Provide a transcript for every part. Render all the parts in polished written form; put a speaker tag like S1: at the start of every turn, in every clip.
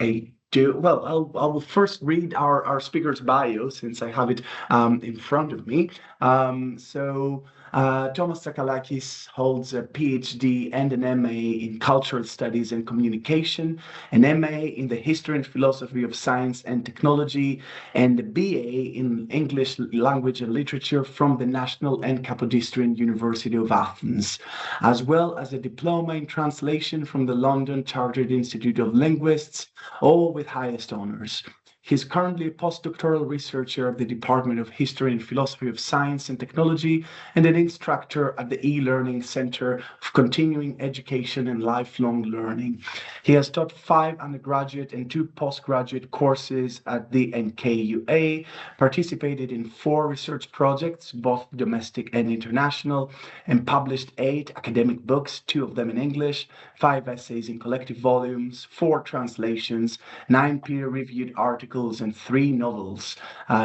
S1: I do. Well, I will first read our speaker's bio since I have it in front of me. Thomas Tsakalakis holds a PhD and an MA in Cultural Studies and Communication, an MA in the History and Philosophy of Science and Technology, and a BA in English Language and Literature from the National and Kapodistrian University of Athens, as well as a diploma in translation from the London Chartered Institute of Linguists, all with highest honors. He's currently a postdoctoral researcher at the Department of History and Philosophy of Science and Technology and an instructor at the e-Learning Center of Continuing Education and Lifelong Learning. He has taught 5 undergraduate and 2 postgraduate courses at the NKUA, participated in 4 research projects, both domestic and international, and published 8 academic books, 2 of them in English, 5 essays in collective volumes, 4 translations, 9 peer-reviewed articles, and 3 novels.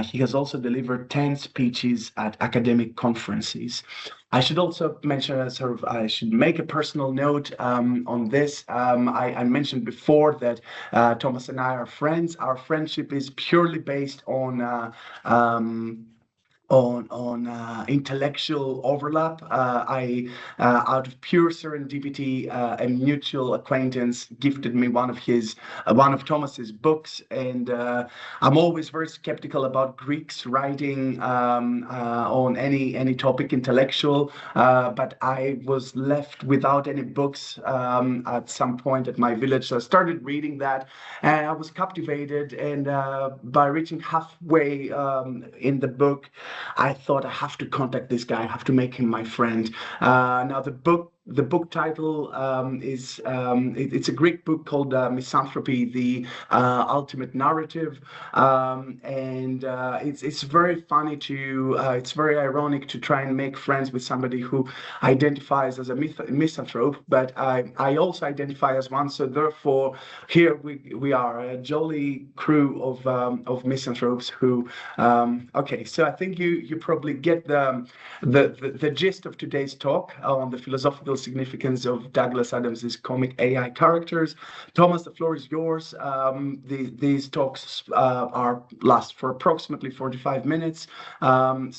S1: He has also delivered 10 speeches at academic conferences. I should also mention, I should make a personal note on this. I mentioned before that Thomas and I are friends. Our friendship is purely based on intellectual overlap. I out of pure serendipity, a mutual acquaintance gifted me one of Thomas's books, and I'm always very skeptical about Greeks writing on any topic intellectual, but I was left without any books at some point at my village, so I started reading that, and I was captivated, and by reaching halfway in the book, I thought I have to contact this guy. I have to make him my friend. Now the book title it's a Greek book called Misanthropy, the Ultimate Narrative, and it's very funny it's very ironic to try and make friends with somebody who identifies as a misanthrope, but I also identify as one. So therefore, here we are, a jolly crew of misanthropes who. Okay, so I think you probably get the gist of today's talk on the philosophical significance of Douglas Adams's comic AI characters. Thomas, the floor is yours. These talks last for approximately 45 minutes. I'm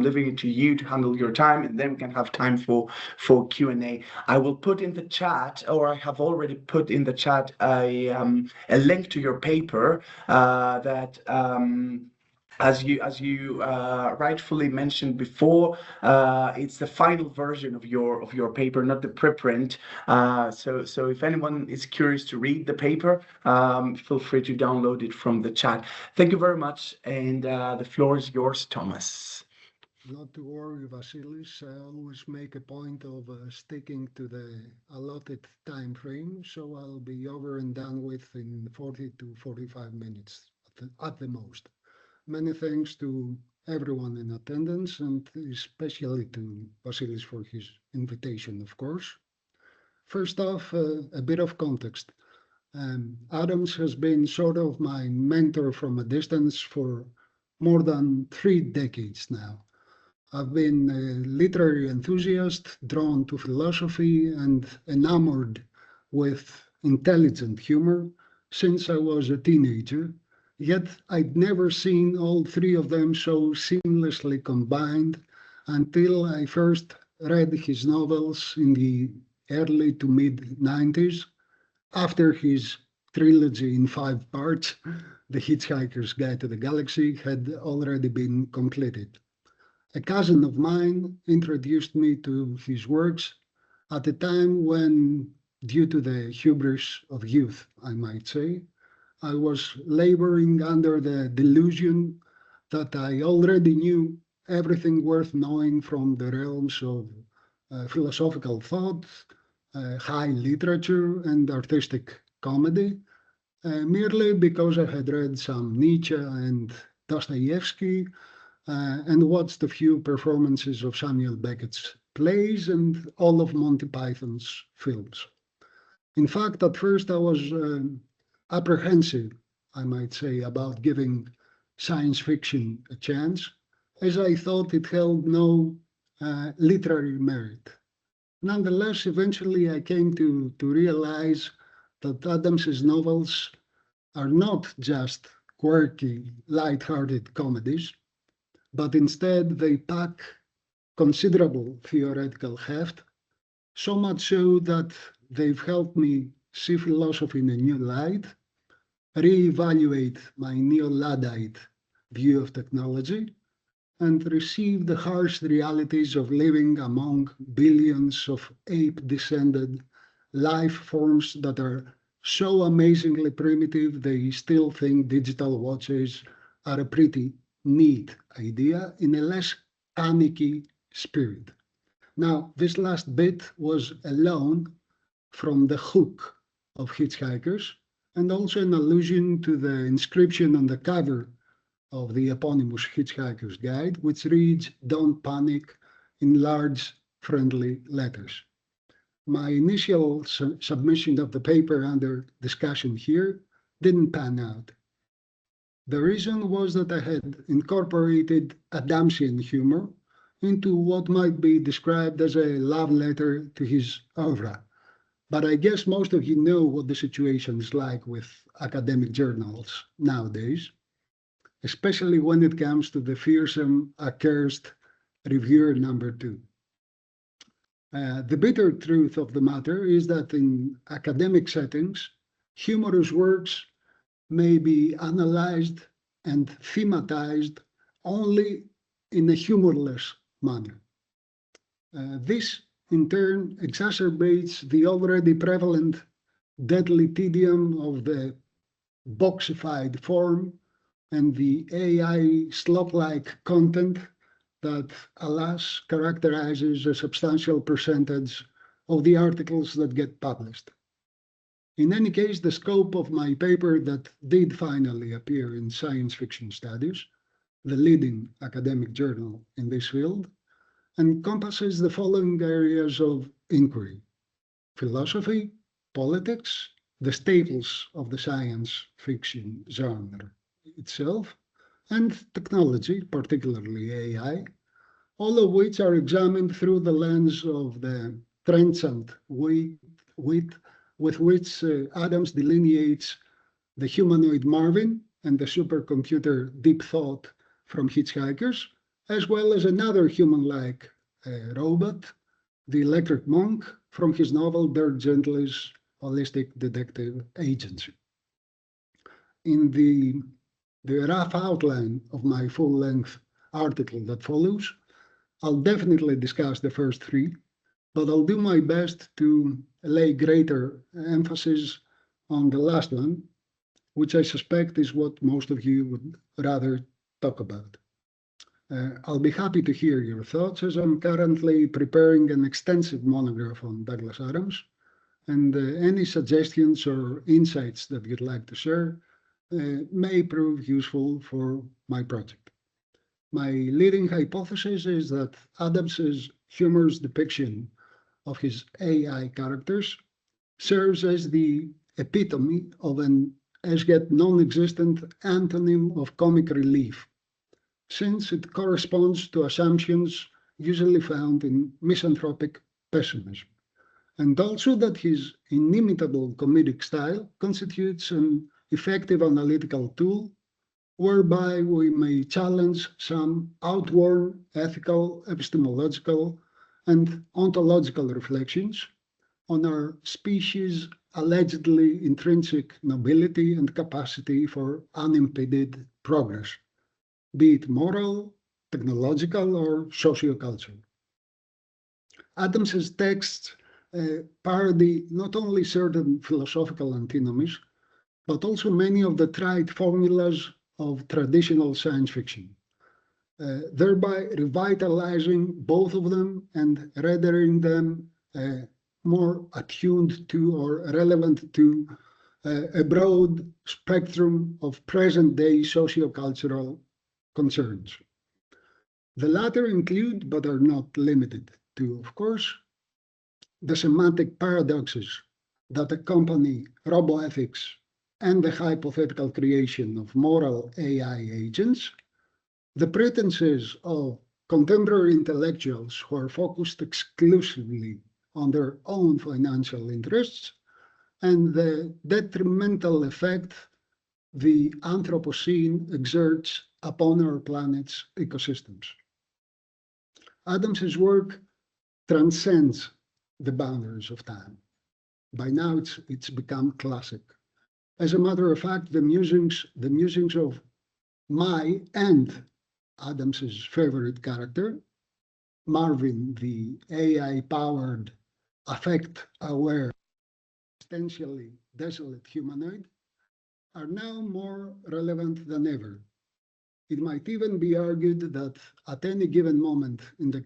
S1: leaving it to you to handle your time, and then we can have time for Q&A. I will put in the chat, or I have already put in the chat, a link to your paper that. As you rightfully mentioned before, it's the final version of your paper, not the preprint. So if anyone is curious to read the paper, feel free to download it from the chat. Thank you very much, and the floor is yours, Thomas.
S2: Not to worry, Vasilis. I always make a point of sticking to the allotted time frame, so I'll be over and done with in 40 to 45 minutes at the most. Many thanks to everyone in attendance, and especially to Vasilis for his invitation, of course. First off, a bit of context. Adams has been sort of my mentor from a distance for more than 3 decades now. I've been a literary enthusiast, drawn to philosophy, and enamored with intelligent humor since I was a teenager. Yet I'd never seen all 3 of them so seamlessly combined until I first read his novels in the early to mid 90s, after his trilogy in 5 parts, The Hitchhiker's Guide to the Galaxy, had already been completed. A cousin of mine introduced me to his works at a time when, due to the hubris of youth, I might say, I was laboring under the delusion that I already knew everything worth knowing from the realms of philosophical thought, high literature, and artistic comedy, merely because I had read some Nietzsche and Dostoevsky and watched a few performances of Samuel Beckett's plays and all of Monty Python's films. In fact, at first I was apprehensive, I might say, about giving science fiction a chance, as I thought it held no literary merit. Nonetheless, eventually I came to realize that Adams's novels are not just quirky, light-hearted comedies, but instead they pack considerable theoretical heft, so much so that they've helped me see philosophy in a new light, reevaluate my neo-Luddite view of technology, and receive the harsh realities of living among billions of ape-descended life forms that are so amazingly primitive they still think digital watches are a pretty neat idea in a less panicky spirit. Now, this last bit was a loan from the hook of Hitchhikers and also an allusion to the inscription on the cover of the eponymous Hitchhiker's Guide, which reads, "Don't panic," in large, friendly letters. My initial submission of the paper under discussion here didn't pan out. The reason was that I had incorporated Adamsian humor into what might be described as a love letter to his oeuvre. But I guess most of you know what the situation is like with academic journals nowadays, especially when it comes to the fearsome, accursed reviewer number 2. The bitter truth of the matter is that in academic settings, humorous works may be analyzed and thematized only in a humorless manner. This, in turn, exacerbates the already prevalent deadly tedium of the boxified form and the AI slop-like content that, alas, characterizes a substantial percentage of the articles that get published. In any case, the scope of my paper that did finally appear in Science Fiction Studies, the leading academic journal in this field, encompasses the following areas of inquiry: philosophy, politics, the staples of the science fiction genre itself, and technology, particularly AI, all of which are examined through the lens of the trenchant wit with which Adams delineates the humanoid Marvin and the supercomputer Deep Thought from Hitchhikers, as well as another human-like robot, the Electric Monk, from his novel Dirk Gently's Holistic Detective Agency. In the rough outline of my full-length article that follows, I'll definitely discuss the first 3, but I'll do my best to lay greater emphasis on the last one, which I suspect is what most of you would rather talk about. I'll be happy to hear your thoughts, as I'm currently preparing an extensive monograph on Douglas Adams, and any suggestions or insights that you'd like to share may prove useful for my project. My leading hypothesis is that Adams's humorous depiction of his AI characters serves as the epitome of an as yet non-existent antonym of comic relief, since it corresponds to assumptions usually found in misanthropic pessimism, and also that his inimitable comedic style constitutes an effective analytical tool whereby we may challenge some outworn ethical, epistemological, and ontological reflections on our species' allegedly intrinsic nobility and capacity for unimpeded progress, be it moral, technological, or sociocultural. Adams's texts parody not only certain philosophical antinomies, but also many of the trite formulas of traditional science fiction, thereby revitalizing both of them and rendering them more attuned to or relevant to a broad spectrum of present-day sociocultural concerns. The latter include, but are not limited to, of course, the semantic paradoxes that accompany roboethics and the hypothetical creation of moral AI agents, the pretenses of contemporary intellectuals who are focused exclusively on their own financial interests, and the detrimental effect the Anthropocene exerts upon our planet's ecosystems. Adams's work transcends the boundaries of time. By now, it's become classic. As a matter of fact, the musings of my and Adams's favorite character, Marvin, the AI-powered, affect-aware, existentially desolate humanoid, are now more relevant than ever. It might even be argued that at any given moment in the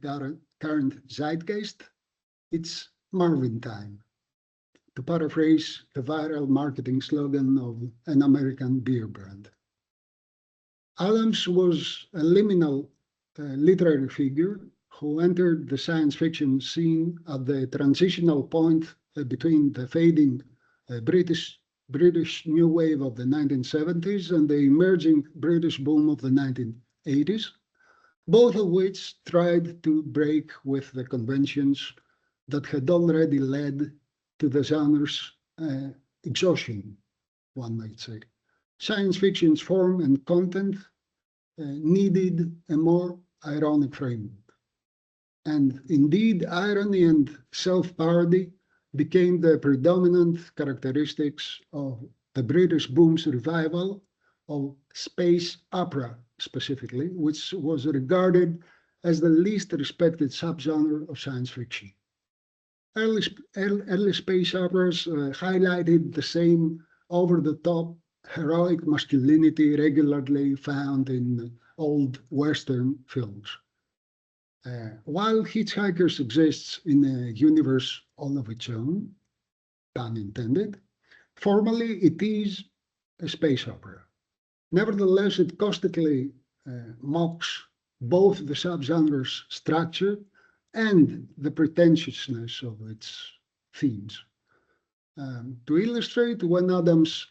S2: current zeitgeist, it's Marvin time, to paraphrase the viral marketing slogan of an American beer brand. Adams was a liminal literary figure who entered the science fiction scene at the transitional point between the fading British new wave of the 1970s and the emerging British boom of the 1980s, both of which tried to break with the conventions that had already led to the genre's exhaustion, one might say. Science fiction's form and content needed a more ironic framework. And indeed, irony and self-parody became the predominant characteristics of the British boom's revival of space opera, specifically, which was regarded as the least respected subgenre of science fiction. Early space operas highlighted the same over-the-top heroic masculinity regularly found in old Western films. While Hitchhikers exists in a universe all of its own, pun intended, formally it is a space opera. Nevertheless, it caustically mocks both the subgenre's structure and the pretentiousness of its themes. To illustrate, when Adams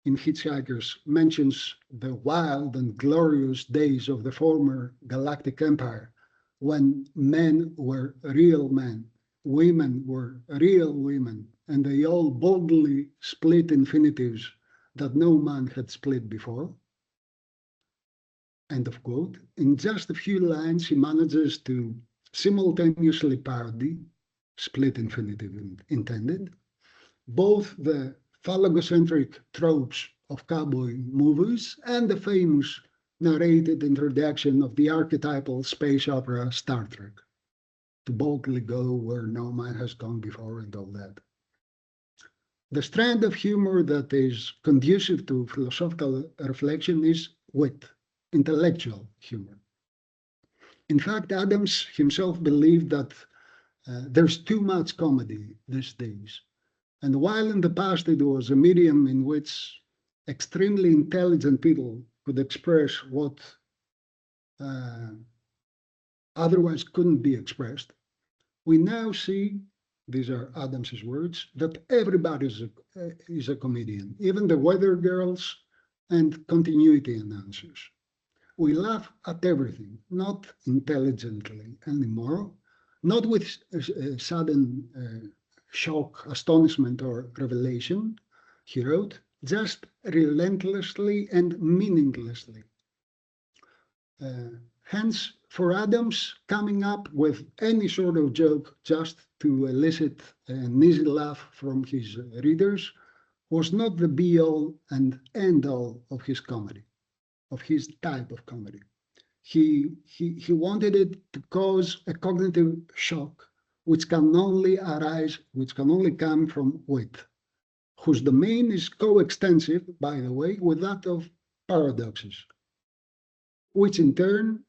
S2: in Hitchhikers mentions the wild and glorious days of the former galactic empire, when men were real men, women were real women, and they all boldly split infinitives that no man had split before. End of quote. In just a few lines, he manages to simultaneously parody, split infinitive intended, both the phallogocentric tropes of cowboy movies and the famous narrated introduction of the archetypal space opera Star Trek, to boldly go where no man has gone before and all that. The strand of humor that is conducive to philosophical reflection is wit, intellectual humor. In fact, Adams himself believed that there's too much comedy these days. And while in the past it was a medium in which extremely intelligent people could express what otherwise couldn't be expressed, we now see, these are Adams's words, that everybody is a comedian, even the weather girls and continuity announcers. We laugh at everything, not intelligently anymore, not with sudden shock, astonishment, or revelation, he wrote, just relentlessly and meaninglessly. Hence, for Adams, coming up with any sort of joke just to elicit an easy laugh from his readers was not the be-all and end-all of his comedy, of his type of comedy. He wanted it to cause a cognitive shock which can only come from wit, whose domain is coextensive, by the way, with that of paradoxes, which in turn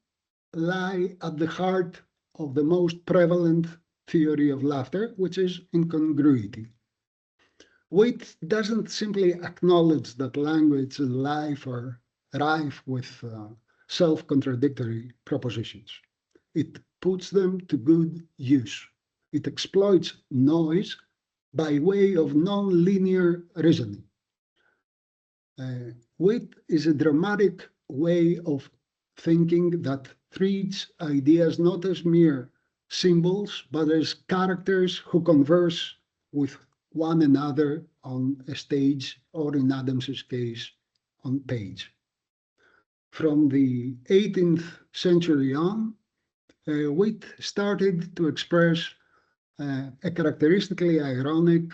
S2: lie at the heart of the most prevalent theory of laughter, which is incongruity. Wit doesn't simply acknowledge that language and life are rife with self-contradictory propositions. It puts them to good use. It exploits noise by way of non-linear reasoning. Wit is a dramatic way of thinking that treats ideas not as mere symbols, but as characters who converse with one another on a stage, or in Adams's case, on page. From the 18th century on, wit started to express a characteristically ironic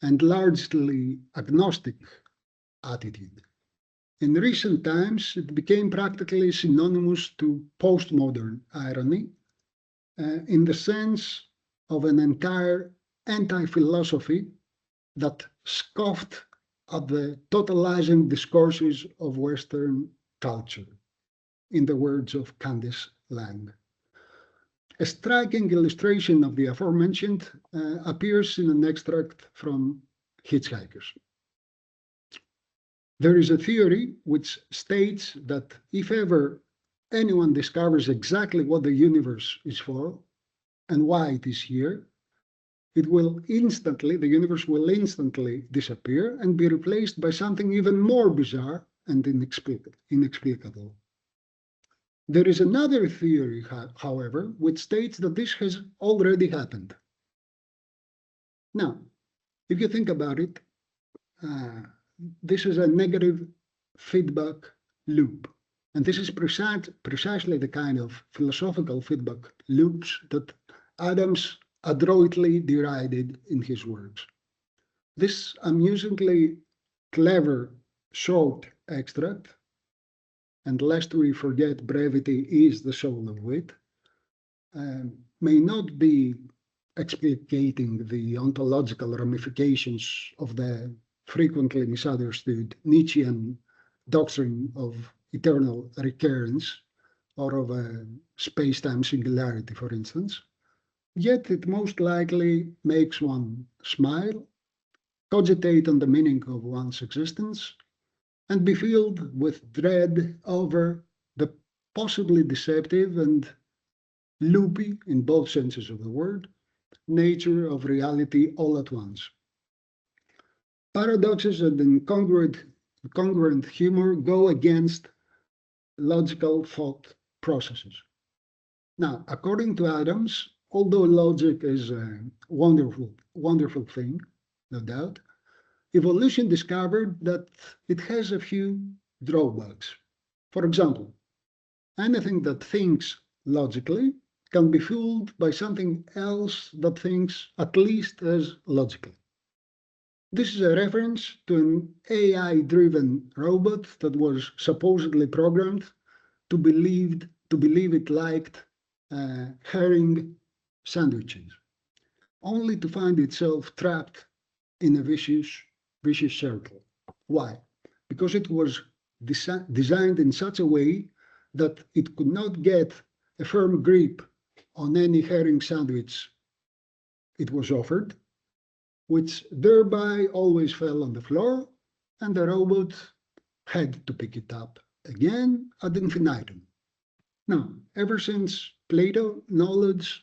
S2: and largely agnostic attitude. In recent times, it became practically synonymous to postmodern irony, in the sense of an entire anti-philosophy that scoffed at the totalizing discourses of Western culture, in the words of Candice Lang. A striking illustration of the aforementioned appears in an extract from Hitchhikers. There is a theory which states that if ever anyone discovers exactly what the universe is for and why it is here, the universe will instantly disappear and be replaced by something even more bizarre and inexplicable. There is another theory, however, which states that this has already happened. Now, if you think about it, this is a negative feedback loop. And this is precisely the kind of philosophical feedback loops that Adams adroitly derided in his works. This amusingly clever short extract, and lest we forget brevity is the soul of wit, may not be explicating the ontological ramifications of the frequently misunderstood Nietzschean doctrine of eternal recurrence, or of a space-time singularity, for instance, yet it most likely makes one smile, cogitate on the meaning of one's existence, and be filled with dread over the possibly deceptive and loopy, in both senses of the word, nature of reality all at once. Paradoxes and incongruent humor go against logical thought processes. Now, according to Adams, although logic is a wonderful thing, no doubt, evolution discovered that it has a few drawbacks. For example, anything that thinks logically can be fooled by something else that thinks at least as logically. This is a reference to an AI-driven robot that was supposedly programmed to believe it liked herring sandwiches, only to find itself trapped in a vicious circle. Why? Because it was designed in such a way that it could not get a firm grip on any herring sandwich it was offered, which thereby always fell on the floor, and the robot had to pick it up again ad infinitum. Now, ever since Plato, knowledge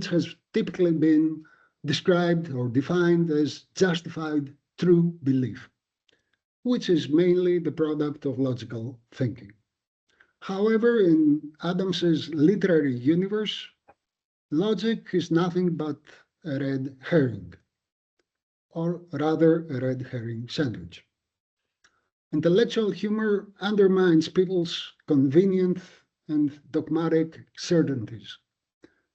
S2: has typically been described or defined as justified true belief, which is mainly the product of logical thinking. However, in Adams's literary universe, logic is nothing but a red herring, or rather a red herring sandwich. Intellectual humor undermines people's convenient and dogmatic certainties.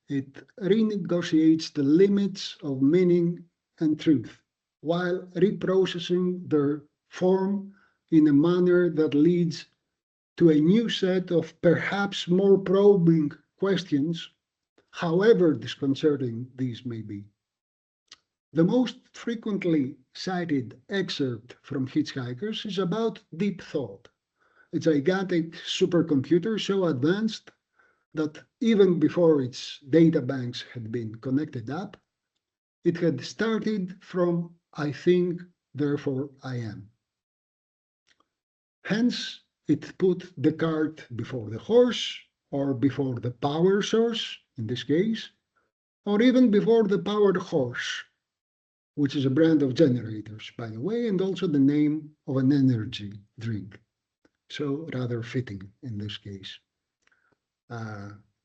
S2: It renegotiates the limits of meaning and truth, while reprocessing their form in a manner that leads to a new set of perhaps more probing questions, however disconcerting these may be. The most frequently cited excerpt from Hitchhikers is about deep thought, a gigantic supercomputer so advanced that even before its data banks had been connected up, it had started from I think, therefore I am. Hence, it put the cart before the horse, or before the power source, in this case, or even before the powered horse, which is a brand of generators, by the way, and also the name of an energy drink. So rather fitting in this case.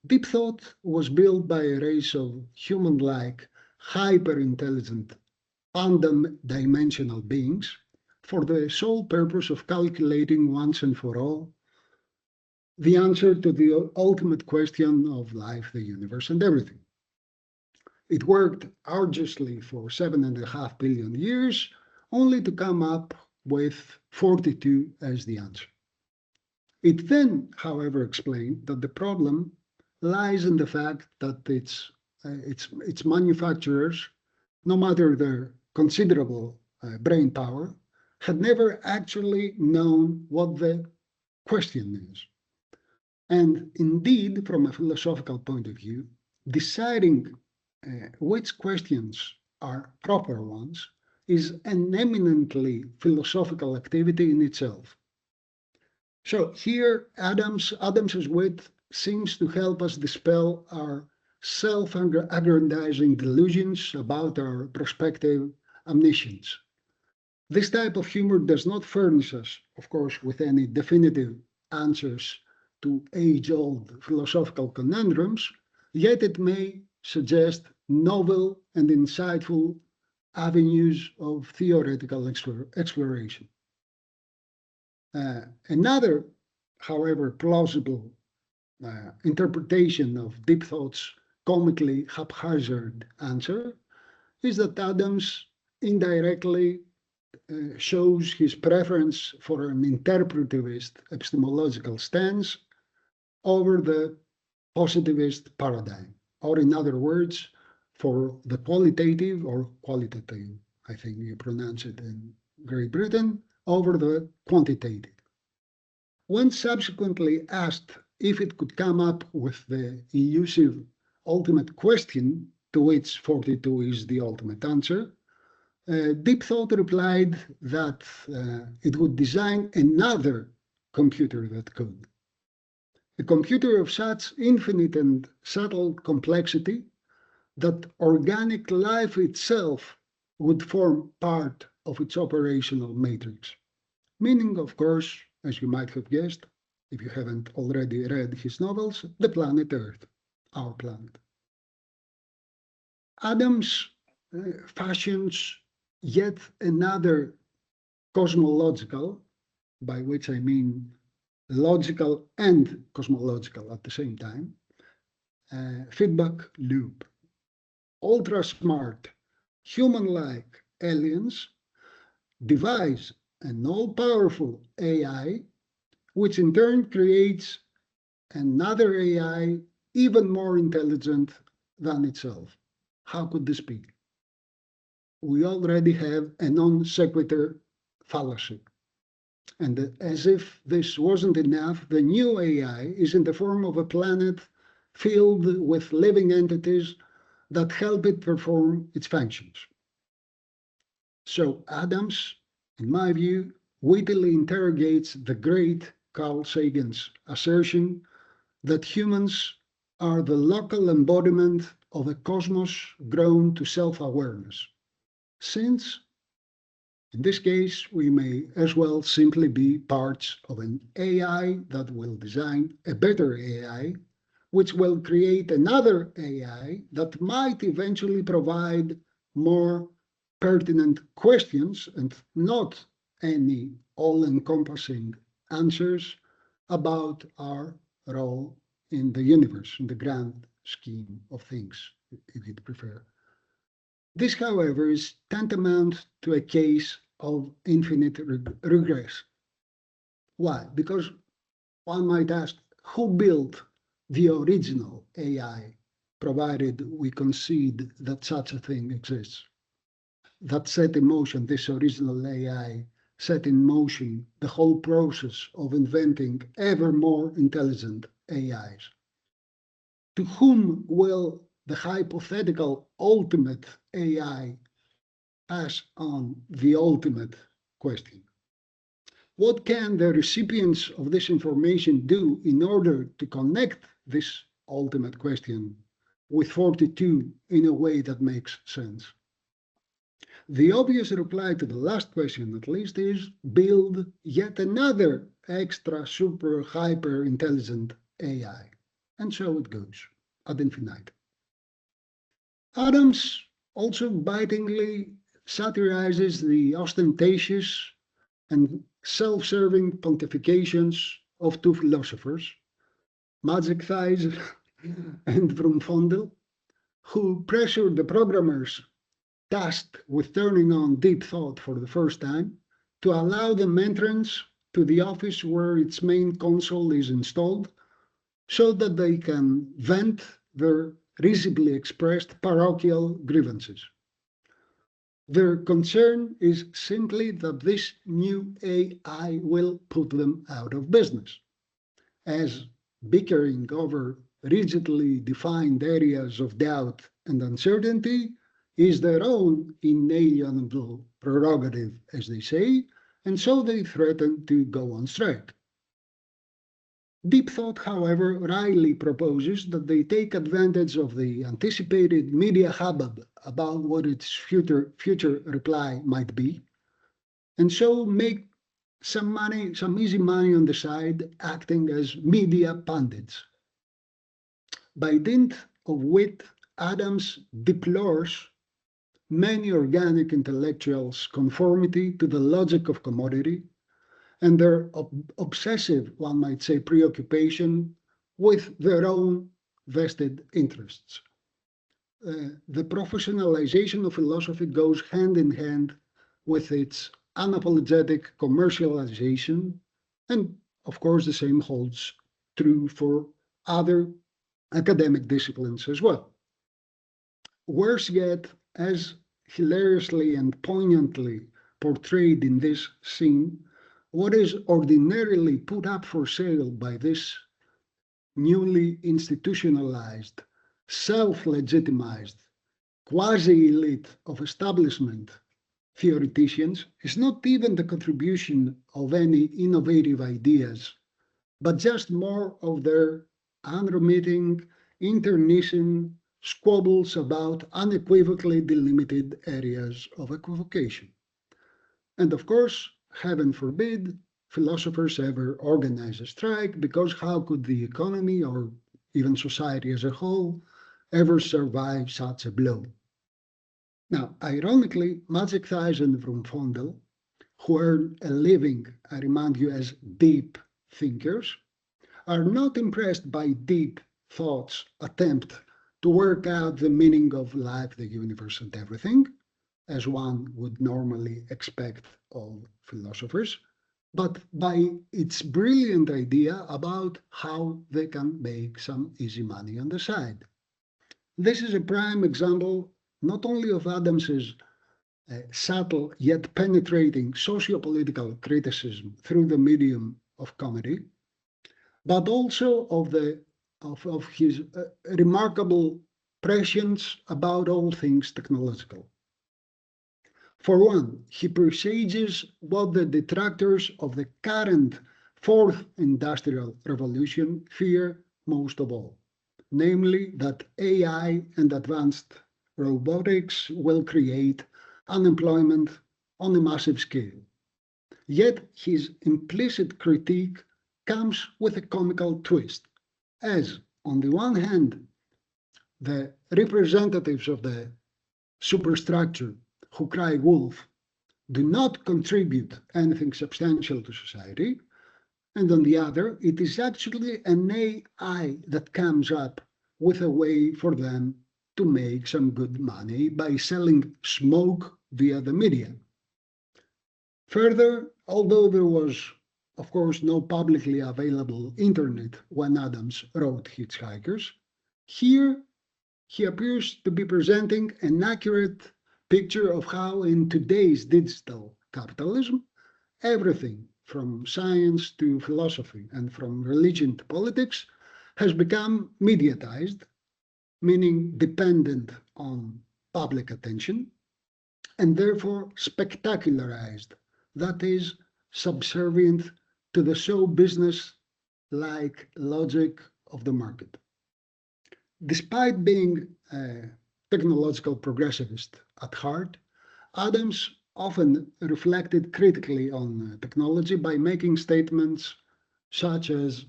S2: Deep thought was built by a race of human-like, hyper-intelligent undimensional beings for the sole purpose of calculating once and for all the answer to the ultimate question of life, the universe, and everything. It worked arduously for 7.5 billion years, only to come up with 42 as the answer. It then, however, explained that the problem lies in the fact that its manufacturers, no matter their considerable brain power, had never actually known what the question is. And indeed, from a philosophical point of view, deciding which questions are proper ones is an eminently philosophical activity in itself. So here, Adams's wit seems to help us dispel our self-aggrandizing delusions about our prospective omniscience. This type of humor does not furnish us, of course, with any definitive answers to age-old philosophical conundrums, yet it may suggest novel and insightful avenues of theoretical exploration. Another, however, plausible interpretation of Deep Thought's comically haphazard answer is that Adams indirectly shows his preference for an interpretivist epistemological stance over the positivist paradigm, or in other words, for the qualitative or qualitative, I think you pronounce it in Great Britain, over the quantitative. When subsequently asked if it could come up with the elusive ultimate question to which 42 is the ultimate answer, Deep Thought replied that it would design another computer that could. A computer of such infinite and subtle complexity that organic life itself would form part of its operational matrix. Meaning, of course, as you might have guessed, if you haven't already read his novels, the planet Earth, our planet. Adams fashions yet another cosmological, by which I mean logical and cosmological at the same time, feedback loop. Ultra smart, human-like aliens devise an all-powerful AI, which in turn creates another AI even more intelligent than itself. How could this be? We already have a non sequitur fallacy. And as if this wasn't enough, the new AI is in the form of a planet filled with living entities that help it perform its functions. So Adams, in my view, wittily interrogates the great Carl Sagan's assertion that humans are the local embodiment of a cosmos grown to self-awareness. Since, in this case, we may as well simply be parts of an AI that will design a better AI, which will create another AI that might eventually provide more pertinent questions and not any all-encompassing answers about our role in the universe, in the grand scheme of things, if you'd prefer. This, however, is tantamount to a case of infinite regress. Why? Because one might ask, who built the original AI, provided we concede that such a thing exists? That set in motion, this original AI, set in motion the whole process of inventing ever more intelligent AIs. To whom will the hypothetical ultimate AI pass on the ultimate question? What can the recipients of this information do in order to connect this ultimate question with 42 in a way that makes sense? The obvious reply to the last question, at least, is build yet another extra super hyper intelligent AI. And so it goes ad infinitum. Adams also bitingly satirizes the ostentatious and self-serving pontifications of two philosophers, Magic Thighs and Vrumfondel, who pressured the programmers tasked with turning on deep thought for the first time to allow them entrance to the office where its main console is installed so that they can vent their risibly expressed parochial grievances. Their concern is simply that this new AI will put them out of business, as bickering over rigidly defined areas of doubt and uncertainty is their own inalienable prerogative, as they say, and so they threaten to go on strike. Deep thought, however, wryly proposes that they take advantage of the anticipated media hubbub about what its future reply might be, and so make some money, some easy money on the side, acting as media pundits. By dint of wit, Adams deplores many organic intellectuals' conformity to the logic of commodity and their obsessive, one might say, preoccupation with their own vested interests. The professionalization of philosophy goes hand in hand with its unapologetic commercialization, and of course, the same holds true for other academic disciplines as well. Worse yet, as hilariously and poignantly portrayed in this scene, what is ordinarily put up for sale by this newly institutionalized, self-legitimized, quasi-elite of establishment theoreticians is not even the contribution of any innovative ideas, but just more of their unremitting, internecine squabbles about unequivocally delimited areas of equivocation. And of course, heaven forbid, philosophers ever organize a strike, because how could the economy or even society as a whole ever survive such a blow? Now, ironically, Magic Thighs and Vrumfondel, who earn a living, I remind you, as deep thinkers, are not impressed by deep thought's attempt to work out the meaning of life, the universe, and everything, as one would normally expect of philosophers, but by its brilliant idea about how they can make some easy money on the side. This is a prime example not only of Adams's subtle yet penetrating socio-political criticism through the medium of comedy, but also of his remarkable prescience about all things technological. For one, he presages what the detractors of the current fourth industrial revolution fear most of all, namely that AI and advanced robotics will create unemployment on a massive scale. Yet his implicit critique comes with a comical twist, as, on the one hand, the representatives of the superstructure who cry wolf do not contribute anything substantial to society, and on the other, it is actually an AI that comes up with a way for them to make some good money by selling smoke via the media. Further, although there was, of course, no publicly available internet when Adams wrote Hitchhikers, here he appears to be presenting an accurate picture of how in today's digital capitalism, everything from science to philosophy and from religion to politics has become mediatized, meaning dependent on public attention, and therefore spectacularized, that is, subservient to the show business-like logic of the market. Despite being a technological progressivist at heart, Adams often reflected critically on technology by making statements such as,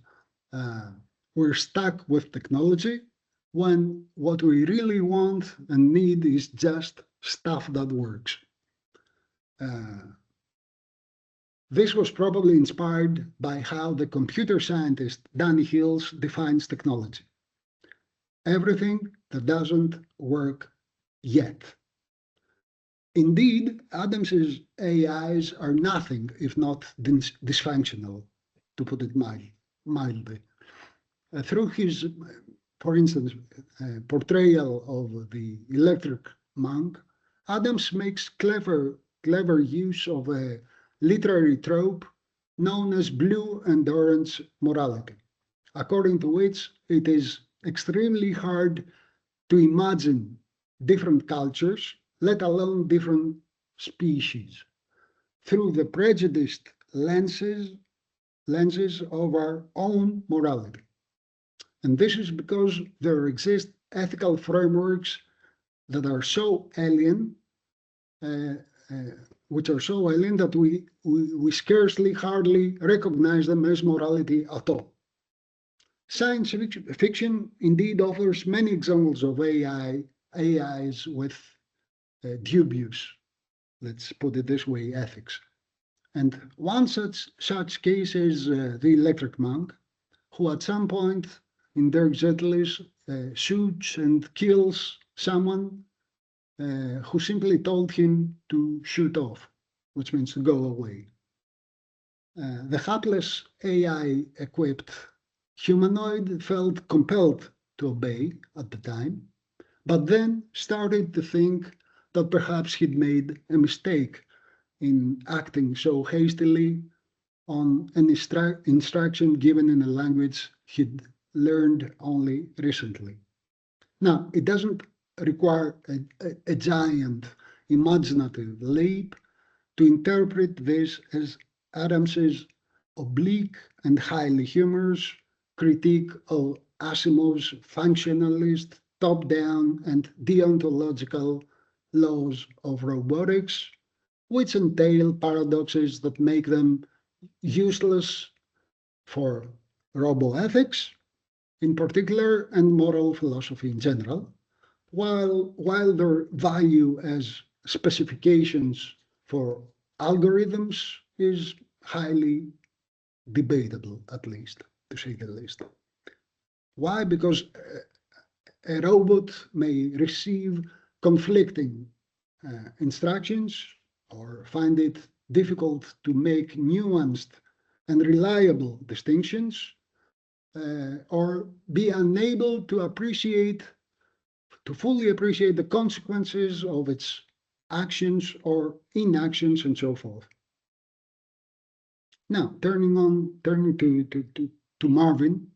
S2: we're stuck with technology when what we really want and need is just stuff that works. This was probably inspired by how the computer scientist Danny Hills defines technology. Everything that doesn't work yet. Indeed, Adams's AIs are nothing if not dysfunctional, to put it mildly. Through his, for instance, portrayal of the electric monk, Adams makes clever use of a literary trope known as blue and orange morality, according to which it is extremely hard to imagine different cultures, let alone different species, through the prejudiced lenses of our own morality. And this is because there exist ethical frameworks that are so alien, which are so alien that we scarcely, hardly recognize them as morality at all. Science fiction indeed offers many examples of AIs with dubious, let's put it this way, ethics. And one such case is the electric monk, who at some point in Dirk Gently's shoots and kills someone who simply told him to shoot off, which means to go away. The hapless AI-equipped humanoid felt compelled to obey at the time, but then started to think that perhaps he'd made a mistake in acting so hastily on an instruction given in a language he'd learned only recently. Now, it doesn't require a giant imaginative leap to interpret this as Adams's oblique and highly humorous critique of Asimov's functionalist, top-down, and deontological laws of robotics, which entail paradoxes that make them useless for roboethics in particular and moral philosophy in general, while their value as specifications for algorithms is highly debatable, at least, to say the least. Why? Because a robot may receive conflicting instructions or find it difficult to make nuanced and reliable distinctions, or be unable to fully appreciate the consequences of its actions or inactions and so forth. Now, turning to Marvin.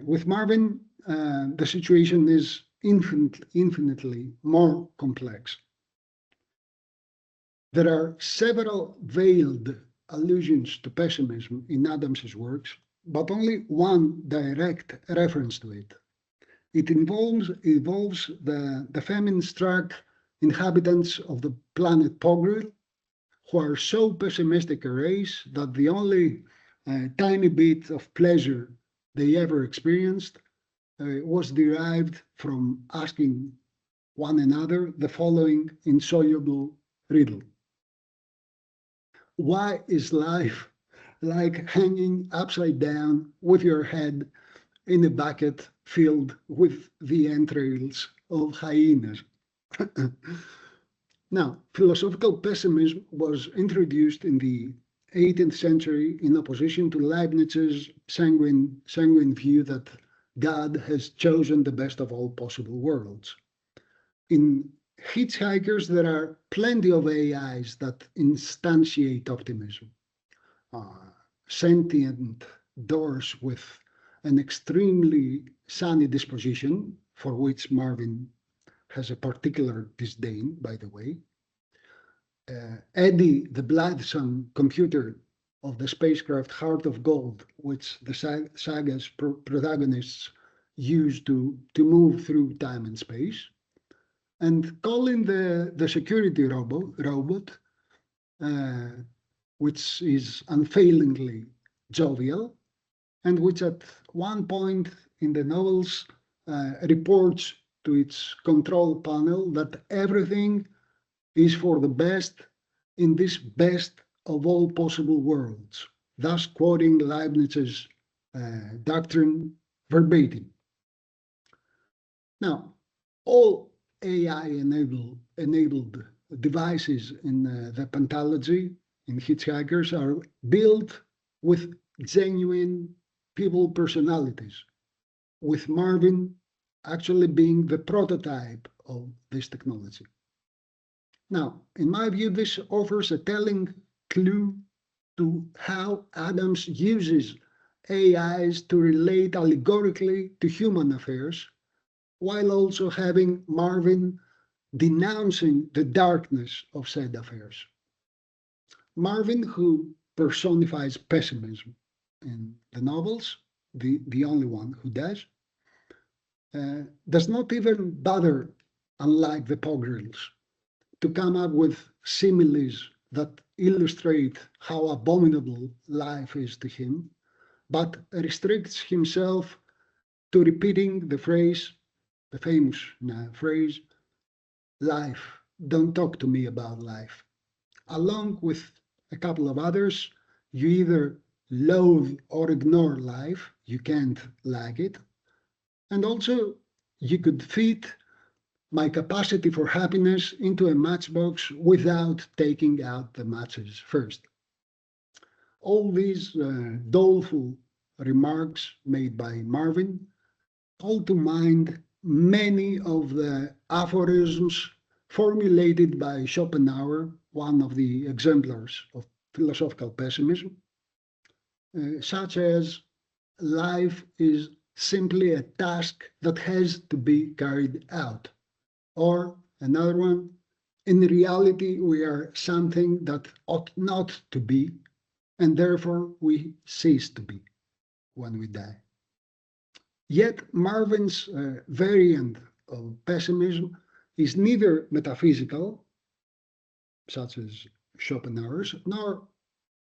S2: With Marvin, the situation is infinitely more complex. There are several veiled allusions to pessimism in Adams's works, but only one direct reference to it. It involves the famine-struck inhabitants of the planet Pogril, who are so pessimistic a race that the only tiny bit of pleasure they ever experienced was derived from asking one another the following insoluble riddle. Why is life like hanging upside down with your head in a bucket filled with the entrails of hyenas? Now, philosophical pessimism was introduced in the 18th century in opposition to Leibniz's sanguine view that God has chosen the best of all possible worlds. In Hitchhikers, there are plenty of AIs that instantiate optimism. Sentient doors with an extremely sunny disposition, for which Marvin has a particular disdain, by the way. Eddie, the blithesome computer of the spacecraft Heart of Gold, which the saga's protagonists use to move through time and space. And Colin, the security robot, which is unfailingly jovial, and which at one point in the novels reports to its control panel that everything is for the best in this best of all possible worlds, thus quoting Leibniz's doctrine verbatim. Now, all AI-enabled devices in the pentalogy, in hitchhikers, are built with genuine people personalities, with Marvin actually being the prototype of this technology. Now, in my view, this offers a telling clue to how Adams uses AIs to relate allegorically to human affairs, while also having Marvin denouncing the darkness of said affairs. Marvin, who personifies pessimism in the novels, the only one who does not even bother, unlike the pogrills, to come up with similes that illustrate how abominable life is to him, but restricts himself to repeating the famous phrase, life, don't talk to me about life. Along with a couple of others, you either loathe or ignore life, you can't like it, and also you could fit my capacity for happiness into a matchbox without taking out the matches first. All these doleful remarks made by Marvin call to mind many of the aphorisms formulated by Schopenhauer, one of the exemplars of philosophical pessimism, such as life is simply a task that has to be carried out. Or another one, in reality, we are something that ought not to be, and therefore we cease to be when we die. Yet Marvin's variant of pessimism is neither metaphysical, such as Schopenhauer's, nor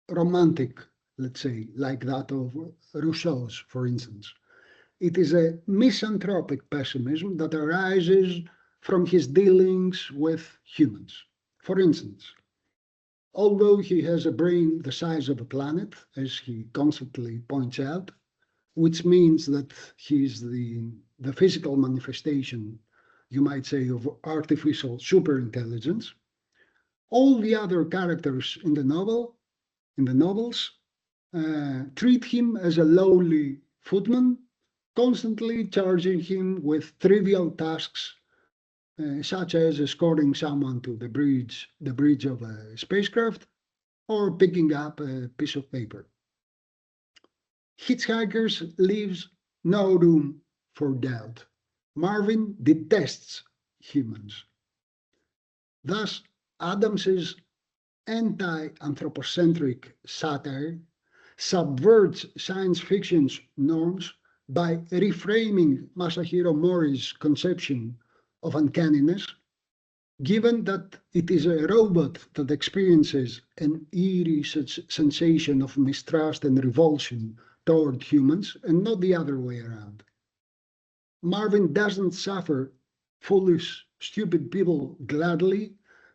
S2: romantic, let's say, like that of Rousseau's, for instance. It is a misanthropic pessimism that arises from his dealings with humans. For instance, although he has a brain the size of a planet, as he constantly points out, which means that he's the physical manifestation, you might say, of artificial superintelligence, all the other characters in the novels, treat him as a lowly footman, constantly charging him with trivial tasks, such as escorting someone to the bridge of a spacecraft, or picking up a piece of paper. Hitchhikers leaves no room for doubt. Marvin detests humans. Thus, Adams's anti-anthropocentric satire subverts science fiction's norms by reframing Masahiro Mori's conception of uncanniness, given that it is a robot that experiences an eerie sensation of mistrust and revulsion toward humans, and not the other way around. Marvin doesn't suffer foolish, stupid people gladly,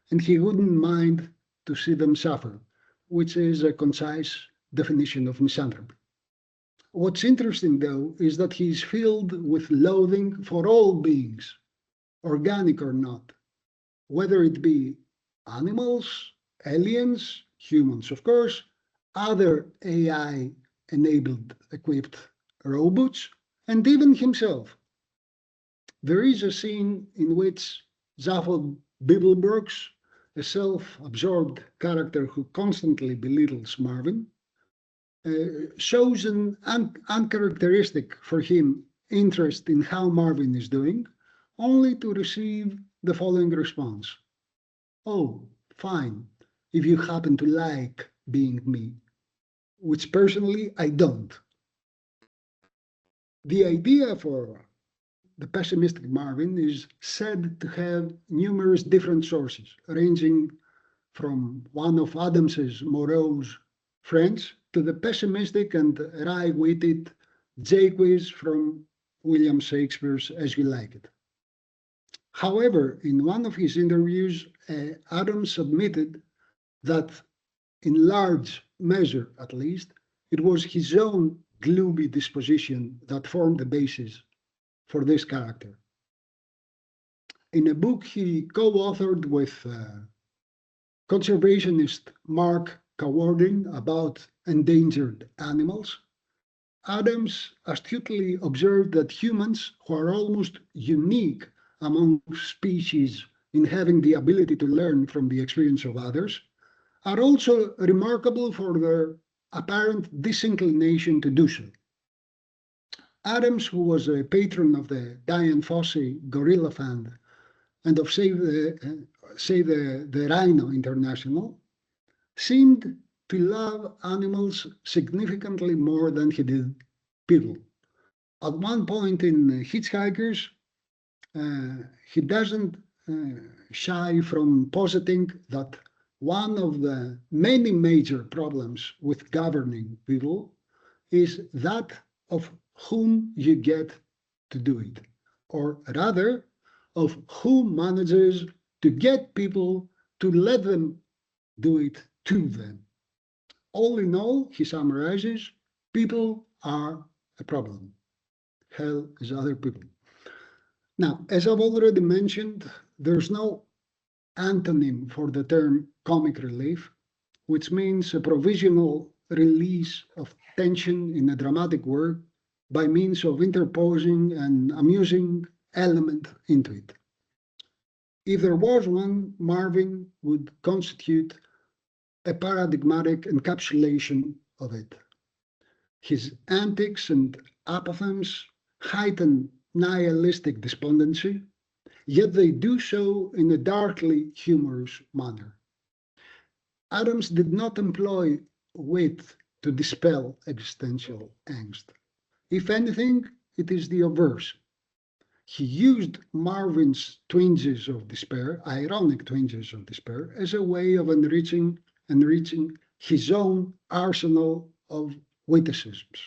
S2: and he wouldn't mind to see them suffer, which is a concise definition of misanthropy. What's interesting, though, is that he is filled with loathing for all beings, organic or not, whether it be animals, aliens, humans, of course, other AI-enabled equipped robots, and even himself. There is a scene in which Zaphod Beeblebrox, a self-absorbed character who constantly belittles Marvin, shows an uncharacteristic for him interest in how Marvin is doing, only to receive the following response. Oh, fine, if you happen to like being me, which personally I don't. The idea for the pessimistic Marvin is said to have numerous different sources, ranging from one of Adams's morose friends to the pessimistic and wry-witted Jaques from William Shakespeare's As You Like It. However, in one of his interviews, Adams admitted that in large measure, at least, it was his own gloomy disposition that formed the basis for this character. In a book he co-authored with conservationist Mark Cowardin about endangered animals, Adams astutely observed that humans, who are almost unique among species in having the ability to learn from the experience of others, are also remarkable for their apparent disinclination to do so. Adams, who was a patron of the Dian Fossey Gorilla Fund and of Save the Rhino International, seemed to love animals significantly more than he did people. At one point in Hitchhikers, he doesn't shy from positing that one of the many major problems with governing people is that of whom you get to do it, or rather, of who manages to get people to let them do it to them. All in all, he summarizes, people are a problem. Hell is other people. Now, as I've already mentioned, there's no antonym for the term comic relief, which means a provisional release of tension in a dramatic work by means of interposing an amusing element into it. If there was one, Marvin would constitute a paradigmatic encapsulation of it. His antics and apophthegms heighten nihilistic despondency, yet they do so in a darkly humorous manner. Adams did not employ wit to dispel existential angst. If anything, it is the obverse. He used Marvin's twinges of despair, ironic twinges of despair, as a way of enriching his own arsenal of witticisms.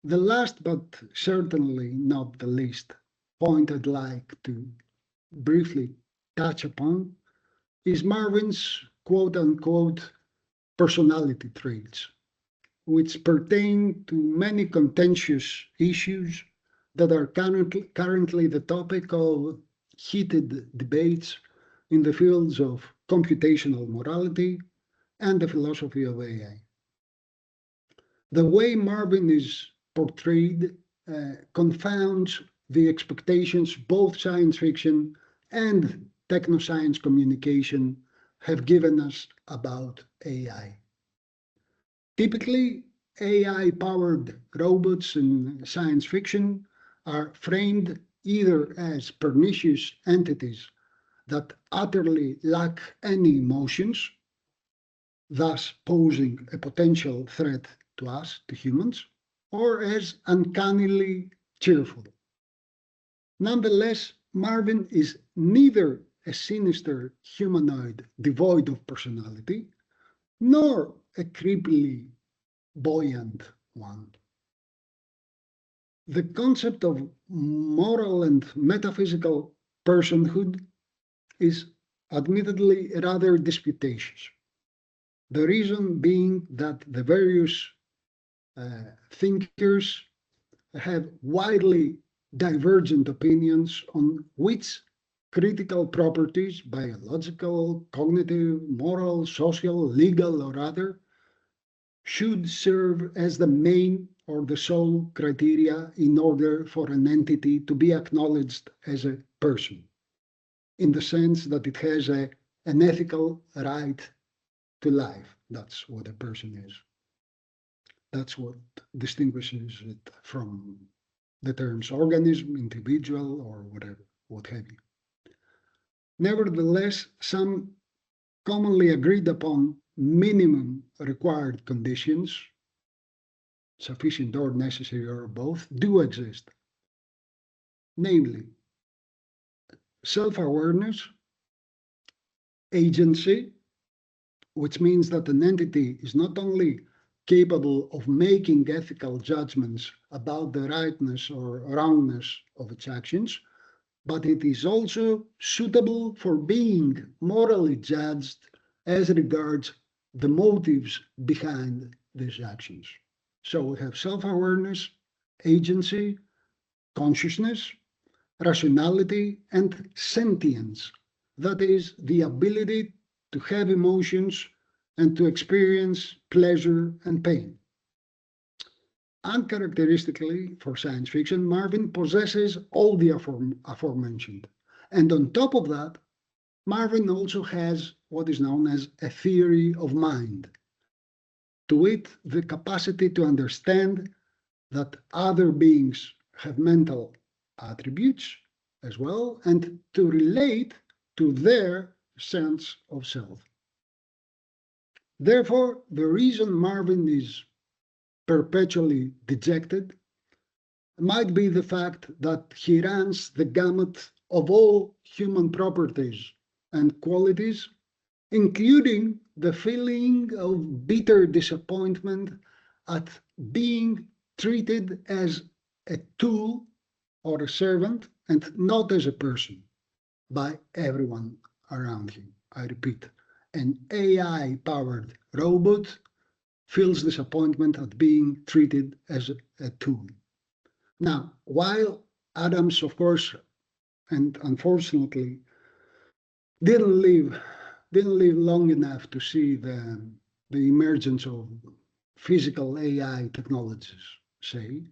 S2: The last, but certainly not the least, point I'd like to briefly touch upon is Marvin's quote-unquote personality traits, which pertain to many contentious issues that are currently the topic of heated debates in the fields of computational morality and the philosophy of AI. The way Marvin is portrayed confounds the expectations both science fiction and technoscience communication have given us about AI. Typically, AI-powered robots in science fiction are framed either as pernicious entities that utterly lack any emotions, thus posing a potential threat to us, to humans, or as uncannily cheerful. Nonetheless, Marvin is neither a sinister humanoid devoid of personality, nor a creepily buoyant one. The concept of moral and metaphysical personhood is admittedly rather disputatious. The reason being that the various thinkers have widely divergent opinions on which critical properties, biological, cognitive, moral, social, legal, or other, should serve as the main or the sole criteria in order for an entity to be acknowledged as a person, in the sense that it has an ethical right to life. That's what a person is. That's what distinguishes it from the terms organism, individual, or whatever, what have you. Nevertheless, some commonly agreed upon minimum required conditions, sufficient or necessary or both, do exist. Namely, self-awareness, agency, which means that an entity is not only capable of making ethical judgments about the rightness or wrongness of its actions, but it is also suitable for being morally judged as regards the motives behind these actions. So we have self-awareness, agency, consciousness, rationality, and sentience. That is the ability to have emotions and to experience pleasure and pain. Uncharacteristically for science fiction, Marvin possesses all the aforementioned. And on top of that, Marvin also has what is known as a theory of mind. To wit, the capacity to understand that other beings have mental attributes as well, and to relate to their sense of self. Therefore, the reason Marvin is perpetually dejected might be the fact that he runs the gamut of all human properties and qualities, including the feeling of bitter disappointment at being treated as a tool or a servant and not as a person by everyone around him. I repeat, an AI-powered robot feels disappointment at being treated as a tool. Now, while Adams, of course, and unfortunately, didn't live long enough to see the emergence of physical AI technologies, say.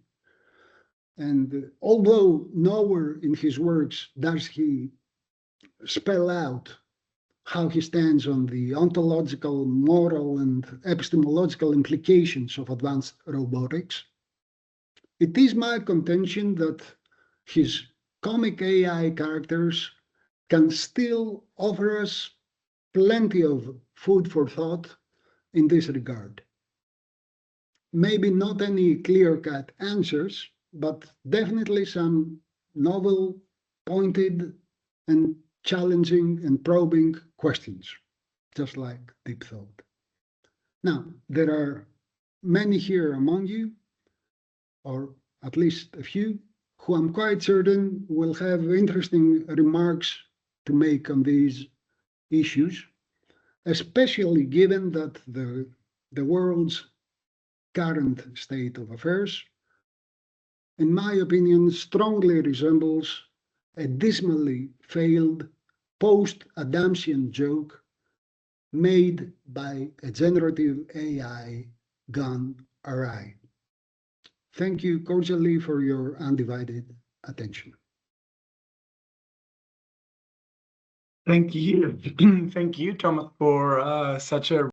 S2: And although nowhere in his works does he spell out how he stands on the ontological, moral, and epistemological implications of advanced robotics, it is my contention that his comic AI characters can still offer us plenty of food for thought in this regard. Maybe not any clear-cut answers, but definitely some novel, pointed, and challenging and probing questions, just like deep thought. Now, there are many here among you, or at least a few, who I'm quite certain will have interesting remarks to make on these issues, especially given that the world's current state of affairs, in my opinion, strongly resembles a dismally failed post-Adamsian joke made by a generative AI gone awry. Thank you cordially for your undivided attention.
S1: Thank you. Thank you, Thomas, for such a